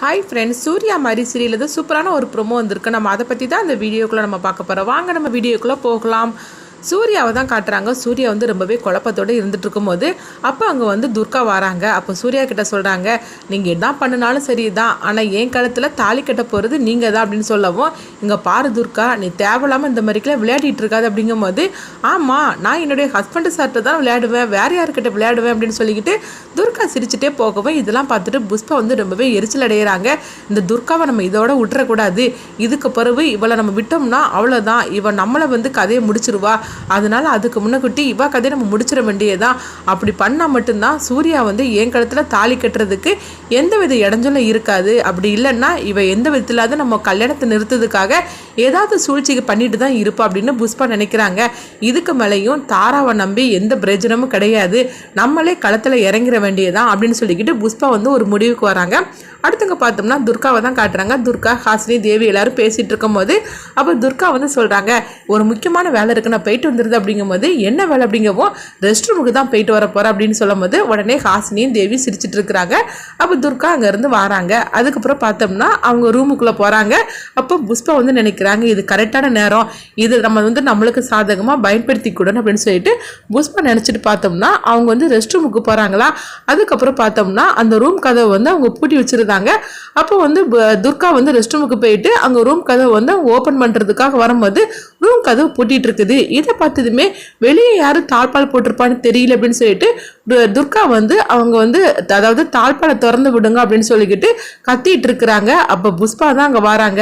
Hi friends, Surya மாதிரி serial சூப்பரான ஒரு ப்ரோமோ வந்திருக்கு. நம்ம அதை பற்றி தான் இந்த வீடியோக்குள்ளே நம்ம பார்க்க போகிறோம். வாங்க நம்ம வீடியோக்குள்ளே போகலாம். சூர்யாவை தான் காட்டுறாங்க. சூர்யா ரொம்பவே குழப்பத்தோடு இருந்துட்டு இருக்கும்போது அப்போ அங்கே துர்கா வராங்க. அப்போ சூர்யா கிட்ட சொல்கிறாங்க, நீங்கள் என்ன பண்ணினாலும் சரி தான், ஆனால் என் கழுத்தில் தாலி கட்ட போகிறது நீங்கள் தான் அப்படின்னு சொல்லவும், இங்கே பாரு துர்கா, நீ தேவையில்லாமல் இந்த மாதிரிக்கெல்லாம் விளையாடிட்டு இருக்காது அப்படிங்கும்போது, ஆமாம் நான் என்னுடைய ஹஸ்பண்டு சார்கிட்ட தான் விளையாடுவேன், வேறு யாருக்கிட்ட விளையாடுவேன் அப்படின்னு சொல்லிக்கிட்டு துர்கா சிரிச்சுட்டே போகவும் இதெல்லாம் பார்த்துட்டு புஷ்பா ரொம்பவே எரிச்சல் அடைகிறாங்க. இந்த துர்காவை நம்ம இதோட விட்டுறக்கூடாது, இதுக்கு பிறகு இவளை நம்ம விட்டோம்னா அவ்வளோதான், இவன் நம்மளை கதையை முடிச்சிருவா, அதனால அதுக்கு முன்னக்குட்டி இவா கதையை நம்ம முடிச்சிட வேண்டியதான். அப்படி பண்ணால் மட்டும்தான் சூர்யா என் கழுத்தில் தாலி கட்டுறதுக்கு எந்த வித இடைஞ்சலும் இருக்காது. அப்படி இல்லைன்னா இவ எந்த விதத்திலாவது நம்ம கல்யாணத்தை நிறுத்ததுக்காக ஏதாவது சூழ்ச்சிக்கு பண்ணிட்டு தான் இருப்பா அப்படின்னு புஷ்பா நினைக்கிறாங்க. இதுக்கு மேலேயும் தாராவை நம்பி எந்த பிரயோஜனமும் கிடையாது, நம்மளே களத்தில் இறங்கிட வேண்டியதான் அப்படின்னு சொல்லிக்கிட்டு புஷ்பா ஒரு முடிவுக்கு வராங்க. அடுத்தவங்க பார்த்தோம்னா துர்காவை தான் காட்டுறாங்க. துர்கா, ஹாசினி, தேவி எல்லாரும் பேசிகிட்டு இருக்கும்போது அப்போ துர்கா சொல்கிறாங்க, ஒரு முக்கியமான வேலை இருக்குது, நான் போயிட்டு வந்துடுது அப்படிங்கும்போது, என்ன வேலை அப்படிங்கவோ, ரெஸ்ட் ரூமுக்கு தான் போயிட்டு வர போகிறேன் அப்படின்னு சொல்லும்போது உடனே ஹாசினியும் தேவி சிரிச்சிட்டு இருக்கிறாங்க. அப்போ துர்கா அங்கேருந்து வராங்க. அதுக்கப்புறம் பார்த்தோம்னா அவங்க ரூமுக்குள்ளே போகிறாங்க. அப்போ புஷ்பா நினைக்கிறாங்க, இது கரெக்டான நேரம், இது நம்ம நம்மளுக்கு சாதகமாக பயன்படுத்திக்கூடணும் அப்படின்னு சொல்லிட்டு புஷ்பா நினச்சிட்டு பார்த்தோம்னா அவங்க ரெஸ்ட் ரூமுக்கு போகிறாங்களா. அதுக்கப்புறம் பார்த்தோம்னா அந்த ரூம் கதவை அவங்க பூட்டி வச்சிருந்தாங்க. அப்போ துர்கா ரெஸ்ட் ரூமுக்கு போயிட்டு அங்கே ரூம் கதவை ஓப்பன் பண்ணுறதுக்காக வரும்போது ரூம் கதவு பூட்டிட்டு இருக்குது. இதை பார்த்ததுமே வெளியே யாரும் தாழ்பால் போட்டிருப்பான்னு தெரியல அப்படின்னு சொல்லிட்டு துர்கா அவங்க அதாவது தாழ்பாலை திறந்து விடுங்க அப்படின்னு சொல்லிக்கிட்டு கத்திட்டு இருக்கிறாங்க. அப்போ புஷ்பா தான் அங்கே வராங்க.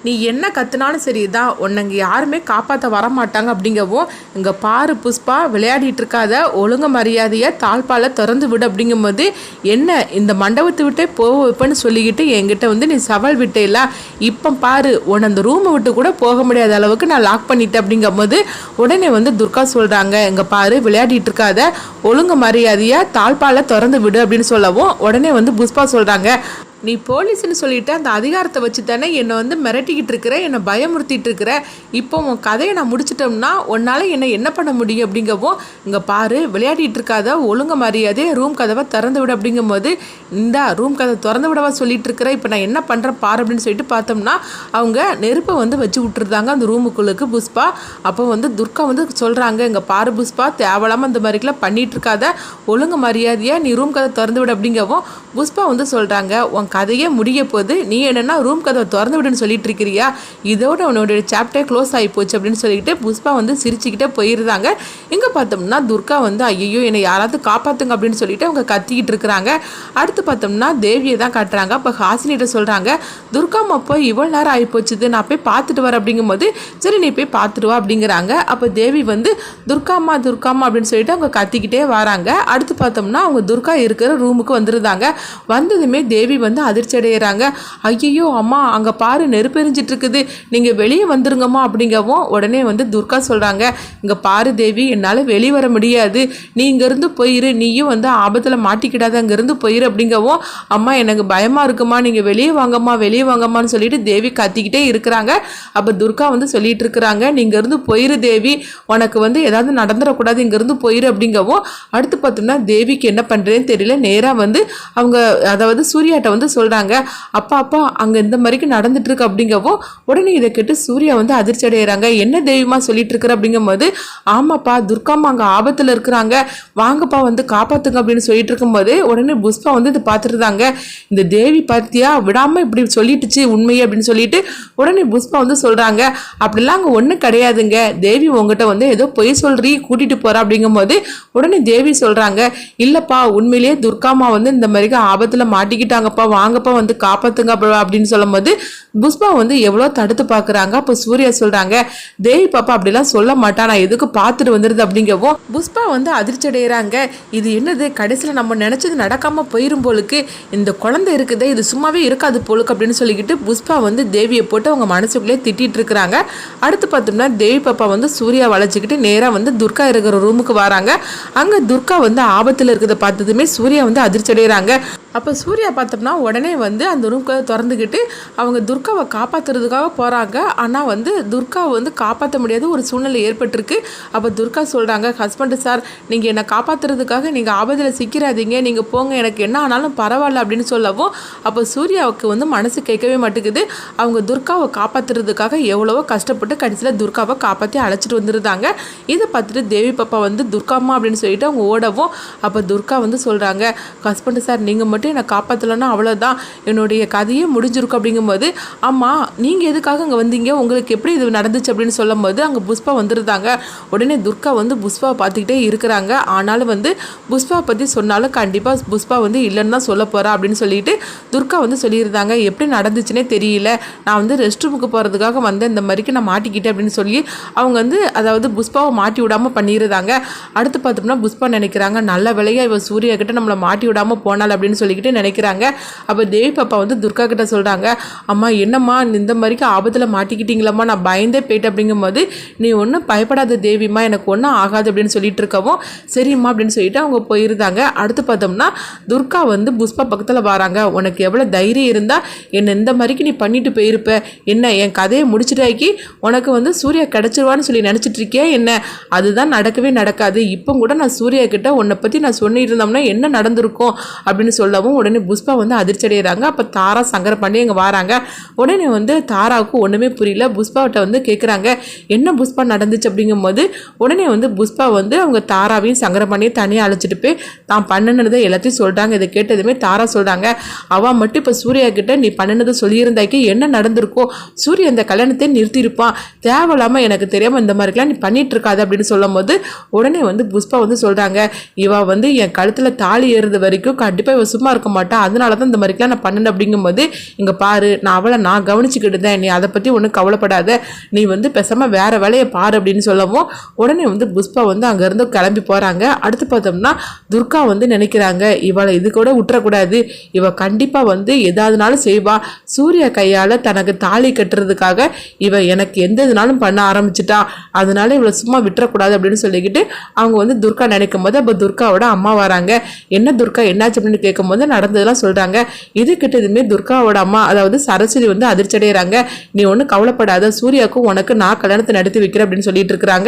நீ என்ன கத்துனாலும் சரிதான், உன்னை இங்கே யாருமே காப்பாற்ற வரமாட்டாங்க அப்படிங்கவும், இங்கே பாரு புஷ்பா, விளையாடிட்டு இருக்காத, ஒழுங்கு மரியாதையை தாழ்பாலை திறந்து விடு அப்படிங்கும்போது, என்ன இந்த மண்டபத்தை விட்டே வைப்பேன்னு சொல்லிக்கிட்டு என்கிட்ட நீ சவால் விட்டேல, இப்போ பாரு உன்னை அந்த ரூமை விட்டு கூட போக முடியாத அளவுக்கு நான் லாக் பண்ணிட்டேன் அப்படிங்கும்போது உடனே துர்கா சொல்கிறாங்க, இங்கே பாரு விளையாடிட்டு இருக்காத, ஒழுங்கு மரியாதையை தாழ்பாலை திறந்து விடு அப்படின்னு சொல்லவும் உடனே புஷ்பா சொல்கிறாங்க, நீ போலீஸ்ன்னு சொல்லிட்டு அந்த அதிகாரத்தை வச்சு தானே என்னை மிரட்டிக்கிட்டு இருக்கிற, என்னை பயமுறுத்திட்டு இருக்கிற, இப்போ உன் கதையை நான் முடிச்சிட்டோம்னா உன்னால் என்ன பண்ண முடியும் அப்படிங்கவும், இங்கே பாரு விளையாடிட்டு இருக்காத, ஒழுங்க மரியாதை ரூம் கதவை திறந்து விட அப்படிங்கும்போது, இந்த ரூம் கதவை திறந்து விடவா சொல்லிட்டு இருக்கிற, இப்போ நான் என்ன பண்ணுறேன் பாரு அப்படின்னு சொல்லிட்டு பார்த்தோம்னா அவங்க நெருப்பை வச்சு விட்டுருந்தாங்க அந்த ரூமுக்குள்ளுக்கு புஷ்பா. அப்போ துர்கா சொல்கிறாங்க, இங்கே பாரு புஷ்பா, தேவையில்லாமல் இந்த மாதிரிக்கெல்லாம் பண்ணிட்டு இருக்காத, ஒழுங்கு மரியாதையாக நீ ரூம் கதை திறந்து விட அப்படிங்கவும் புஷ்பா சொல்கிறாங்க, உன் கதையே முடிய போது, நீ என்னன்னா ரூம் கதவை திறந்து விடுன்னு சொல்லிட்டு இருக்கிறியா, இதோட உன்னோட சாப்டர் க்ளோஸ் ஆகி போச்சு அப்படின்னு சொல்லிட்டு புஷ்பா சிரிச்சுக்கிட்டே போயிருந்தாங்க. இங்கே பார்த்தோம்னா துர்கா ஐயோ என்னை யாராவது காப்பாற்றுங்க அப்படின்னு சொல்லிட்டு அவங்க கத்திக்கிட்டு இருக்கிறாங்க. அடுத்து பார்த்தோம்னா தேவியை தான் காட்டுறாங்க. அப்போ ஹாசினிகிட்ட சொல்கிறாங்க, துர்காமா போய் இவ்வளோ நேரம் ஆகி போச்சுது, நான் போய் பார்த்துட்டு வரேன் அப்படிங்கும்போது, சரி நீ போய் பார்த்துட்டு வா அப்படிங்கிறாங்க. அப்போ தேவி துர்காமா துர்காமா அப்படின்னு சொல்லிட்டு அவங்க கத்திக்கிட்டே வராங்க. அடுத்து பார்த்தோம்னா அவங்க துர்கா இருக்கிற ரூமுக்கு வந்துருந்தாங்க. வந்ததுமே தேவி அதிர்ச்சி அடைகிறாங்க. ஐயோ அம்மா, அங்கே பாரு நெருப்பெரிஞ்சிட்டு இருக்குது, நீங்கள் வெளியே வந்துருங்கம்மா அப்படிங்கவும் உடனே துர்கா சொல்கிறாங்க, இங்கே பாரு தேவி, என்னால் வெளியே வர முடியாது, நீ இங்கேருந்து போயிரு, நீயும் ஆபத்தில் மாட்டிக்கிடாத, அங்கேருந்து போயிரு அப்படிங்கவும், அம்மா எனக்கு பயமாக இருக்குமா, நீங்கள் வெளியே வாங்கம்மா வெளியே வாங்கம்மான்னு சொல்லிட்டு தேவி கத்திக்கிட்டே இருக்கிறாங்க. அப்போ துர்கா சொல்லிட்டு இருக்கிறாங்க, நீங்கள் இருந்து போயிரு தேவி, உனக்கு ஏதாவது நடந்துடக்கூடாது, இங்கேருந்து போயிரு அப்படிங்கவும், அடுத்து பார்த்தோம்னா தேவிக்கு என்ன பண்ணுறதுன்னு தெரியல, நேராக அவங்க அதாவது சூர்யாட்ட சொல்கிறாங்க, அப்பா அப்பா அங்கே இந்த மாதிரிக்கு நடந்துட்டு இருக்கு அப்படிங்கவும், உடனே இதை கேட்டு சூர்யா அதிர்ச்சி அடைகிறாங்க. என்ன தெய்வமா சொல்லிட்டு இருக்கிற அப்படிங்கும்போது, ஆமாப்பா துர்காமா அங்கே ஆபத்தில் இருக்கிறாங்க, வாங்கப்பா காப்பாத்துங்க அப்படின்னு சொல்லிட்டு இருக்கும்போது உடனே புஷ்பா இது பார்த்துருந்தாங்க, இந்த தேவி பார்த்தியா விடாமல் இப்படி சொல்லிட்டுச்சு உண்மையை அப்படின்னு சொல்லிட்டு உடனே புஷ்பா சொல்கிறாங்க, அப்படிலாம் அங்கே ஒன்றும் கிடையாதுங்க, தேவி உங்ககிட்ட ஏதோ பொய் சொல்றீ கூட்டிட்டு போறா அப்படிங்கும்போது உடனே தேவி சொல்கிறாங்க, இல்லைப்பா உண்மையிலேயே துர்காமா இந்த மாதிரிக்கு ஆபத்தில் மாட்டிக்கிட்டாங்கப்பா, வாங்கப்பா காப்பாத்துங்க அப்படின்னு சொல்லும் போது புஷ்பா எவ்வளோ தடுத்து பார்க்குறாங்க. அப்போ சூர்யா சொல்கிறாங்க, தேவி பாப்பா அப்படிலாம் சொல்ல மாட்டா, நான் எதுக்கு பார்த்துட்டு வந்துடுது அப்படிங்கவும் புஷ்பா அதிர்ச்சி அடைகிறாங்க. இது என்னது, கடைசியில் நம்ம நினச்சது நடக்காமல் போயிரும் போலுக்கு, இந்த குழந்தை இருக்குதே இது சும்மாவே இருக்காது போலுக்கு அப்படின்னு சொல்லிக்கிட்டு புஷ்பா தேவியை போட்டு அவங்க மனசுக்குள்ளே திட்டிகிட்டு இருக்கிறாங்க. அடுத்து பார்த்தோம்னா தேவி பாப்பா சூர்யா வளைச்சிக்கிட்டு நேராக துர்கா இருக்கிற ரூமுக்கு வராங்க. அங்கே துர்கா ஆபத்தில் இருக்கிறத பார்த்ததுமே சூர்யா அதிர்ச்சி அடைகிறாங்க. அப்போ சூர்யா பார்த்தோம்னா உடனே அந்த ரூம் திறந்துக்கிட்டு அவங்க துர்கா துர்காவை காப்பாற்றுறதுக்காக போகிறாங்க. ஆனால் வந்து துர்காவை வந்து காப்பாற்ற முடியாத ஒரு சூழ்நிலை ஏற்பட்டிருக்கு. அப்போ துர்கா சொல்கிறாங்க, ஹஸ்பண்டு சார் நீங்கள் என்னை காப்பாற்றுறதுக்காக நீங்கள் ஆபத்தில் சிக்கிறாதீங்க, நீங்கள் போங்க, எனக்கு என்ன ஆனாலும் பரவாயில்ல அப்படின்னு சொல்லவும் அப்போ சூர்யாவுக்கு வந்து மனசு கேட்கவே மாட்டேங்குது. அவங்க துர்காவை காப்பாற்றுறதுக்காக எவ்வளவோ கஷ்டப்பட்டு கடைசியில் துர்காவை காப்பாற்றி அழைச்சிட்டு வந்துருந்தாங்க. இதை பார்த்துட்டு தேவி பாப்பா வந்து துர்காம்மா அப்படின்னு சொல்லிட்டு அவங்க ஓடவும் அப்போ துர்கா வந்து சொல்கிறாங்க, ஹஸ்பண்டு சார் நீங்கள் மட்டும் என்னை காப்பாற்றலைன்னா அவ்வளோதான், என்னுடைய கதையே முடிஞ்சிருக்கும் அப்படிங்கும்போது, அம்மா நீங்கள் எதுக்காக அங்கே வந்தீங்க, உங்களுக்கு எப்படி இது நடந்துச்சு அப்படின்னு சொல்லும் போது அங்கே புஷ்பா வந்துருந்தாங்க. உடனே துர்கா வந்து புஷ்பாவை பார்த்துக்கிட்டே இருக்கிறாங்க. ஆனாலும் வந்து புஷ்பா பற்றி சொன்னாலும் கண்டிப்பாக புஷ்பா வந்து இல்லைன்னு தான் சொல்ல போகிறா அப்படின்னு சொல்லிட்டு துர்கா வந்து சொல்லியிருந்தாங்க. எப்படி நடந்துச்சுன்னே தெரியல, நான் வந்து ரெஸ்ட் ரூமுக்கு போகிறதுக்காக வந்தேன், இந்த மாதிரிக்கு நான் மாட்டிக்கிட்டேன் அப்படின்னு சொல்லி அவங்க வந்து அதாவது புஷ்பாவை மாட்டி விடாமல் பண்ணியிருந்தாங்க. அடுத்து பார்த்தோம்னா புஷ்பா நினைக்கிறாங்க, நல்ல வேலையாக இவ சூர்யா கிட்ட நம்மளை மாட்டி விடாமல் போனாள் அப்படின்னு சொல்லிக்கிட்டு நினைக்கிறாங்க. அப்போ தேவி பாப்பா வந்து துர்கா கிட்ட சொல்கிறாங்க, அம்மா என்னம்மா இந்த மாதிரிக்கு ஆபத்தில் மாட்டிக்கிட்டீங்களம்மா, நான் பயந்தே போயிட்டேன் அப்படிங்கும்போது, நீ ஒன்றும் பயப்படாத தேவிம்மா, எனக்கு ஒன்றும் ஆகாது அப்படின்னு சொல்லிட்டு இருக்கவும் சரிம்மா அப்படின்னு சொல்லிட்டு அவங்க போயிருந்தாங்க. அடுத்து பார்த்தோம்னா துர்கா வந்து புஷ்பா பக்கத்தில் வராங்க. உனக்கு எவ்வளோ தைரியம் இருந்தால் என்ன இந்த மாதிரிக்கு நீ பண்ணிட்டு போயிருப்ப, என்ன என் கதையை முடிச்சுட்டாக்கி உனக்கு வந்து சூர்யா கிடச்சிருவான்னு சொல்லி நினச்சிட்டு இருக்கியா என்ன, அதுதான் நடக்கவே நடக்காது. இப்போ கூட நான் சூர்யா கிட்ட உன்னை பற்றி நான் சொல்லியிருந்தோம்னா என்ன நடந்திருக்கும் அப்படின்னு சொல்லவும் உடனே புஷ்பா வந்து அதிர்ச்சி அடைகிறாங்க. அப்போ தாரா சங்கர பண்ணி இங்கே வராங்க. உடனே வந்து தாராவுக்கு ஒன்றுமே புரியல. புஷ்பாவிட்ட வந்து கேட்குறாங்க, என்ன புஷ்பா நடந்துச்சு அப்படிங்கும்போது உடனே வந்து புஷ்பா வந்து அவங்க தாராவையும் சங்கர பண்ணியும் தனியாக அழைச்சிட்டு போய் தான் பண்ணினதை எல்லாத்தையும் சொல்கிறாங்க. இதை கேட்டதுமே தாரா சொல்கிறாங்க, அவள் மட்டும் இப்போ சூர்யா கிட்ட நீ பண்ணினதை சொல்லியிருந்தாக்கி என்ன நடந்திருக்கும், சூர்யா இந்த கல்யாணத்தை நிறுத்தியிருப்பான், தேவையில்லாமல் எனக்கு தெரியாமல் இந்த மாதிரிக்கெலாம் நீ பண்ணிட்டு இருக்காது அப்படின்னு சொல்லும் போது உடனே வந்து புஷ்பா வந்து சொல்கிறாங்க, இவள் வந்து என் கழுத்தில் தாலி ஏறுறது வரைக்கும் கண்டிப்பாக இவள் சும்மா இருக்க மாட்டான், அதனால தான் இந்த மாதிரிக்கெலாம் நான் பண்ணினேன் அப்படிங்கும்போது இங்கே பாரு நான் அவளை நான் கவனிச்சுக்கிட்டு தான், நீ அதை பற்றி ஒன்றும் கவலைப்படாத, நீ வந்து பேசாமல் வேறு வேலையை பாரு அப்படின்னு சொல்லவும் உடனே வந்து புஷ்பா வந்து அங்கேருந்து கிளம்பி போகிறாங்க. அடுத்து பார்த்தோம்னா துர்கா வந்து நினைக்கிறாங்க, இவளை இது கூட விட்டுறக்கூடாது, இவள் கண்டிப்பாக வந்து எதாவதுனாலும் செய்வா, சூர்யா கையால் தனக்கு தாலி கட்டுறதுக்காக இவள் எனக்கு எந்த இதுனாலும் பண்ண ஆரம்பிச்சிட்டா, அதனால இவளை சும்மா விட்டுறக்கூடாது அப்படின்னு சொல்லிக்கிட்டு அவங்க வந்து துர்கா நினைக்கும் போது அப்போ துர்காவோட அம்மா வராங்க. என்ன துர்கா என்னாச்சு அப்படின்னு கேட்கும் போது நடந்ததெல்லாம் சொல்கிறாங்க. இது கிட்டதுமே துர்காவோட அம்மா அதாவது சரஸ்வதி வந்து அதிர்ச்சி அடைகிறாங்க. நீ ஒன்றும் கவலைப்படாத, சூர்யாவுக்கும் உனக்கு நான் கல்யாணத்தை நடத்தி வைக்கிறேன் அப்படின்னு சொல்லிட்டு இருக்கிறாங்க.